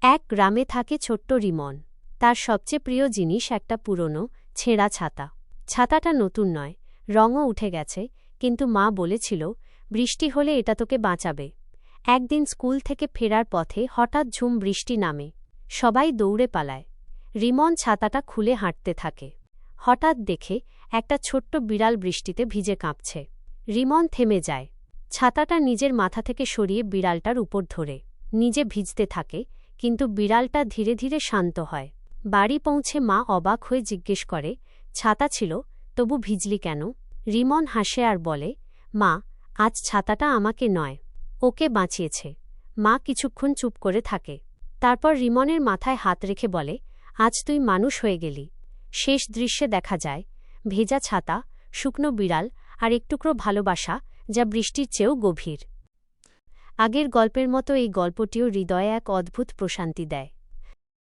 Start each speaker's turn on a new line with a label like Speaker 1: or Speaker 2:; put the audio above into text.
Speaker 1: এক গ্রামে থাকে ছোট্ট রিমন। তার সবচেয়ে প্রিয় জিনিস একটা পুরনো ছেঁড়া ছাতা। ছাতাটা নতুন নয়, রঙও উঠে গেছে, কিন্তু মা বলেছিল বৃষ্টি হলে এটা তোকে বাঁচাবে। একদিন স্কুল থেকে ফেরার পথে হঠাৎ ঝুম বৃষ্টি নামে। সবাই দৌড়ে পালায়। রিমন ছাতাটা খুলে হাঁটতে থাকে। হঠাৎ দেখে একটা ছোট্ট বিড়াল বৃষ্টিতে ভিজে কাঁপছে। রিমন থেমে যায়। ছাতাটা নিজের মাথা থেকে সরিয়ে বিড়ালটার উপর ধরে নিজে ভিজতে থাকে, কিন্তু বিড়ালটা ধীরে ধীরে শান্ত হয়। বাড়ি পৌঁছে মা অবাক হয়ে জিজ্ঞেস করে, ছাতা ছিল, তবু ভিজলি কেন? রিমন হাসে আর বলে, মা, আজ ছাতাটা আমাকে নয়, ওকে বাঁচিয়েছে। মা কিছুক্ষণ চুপ করে থাকে। তারপর রিমনের মাথায় হাত রেখে বলে, আজ তুই মানুষ হয়ে গেলি। শেষ দৃশ্যে দেখা যায় ভেজা ছাতা, শুকনো বিড়াল আর একটুকরো ভালোবাসা, যা বৃষ্টির চেয়েও গভীর। আগের গল্পের মতো এই গল্পটিও হৃদয়ে এক অদ্ভুত প্রশান্তি দেয়।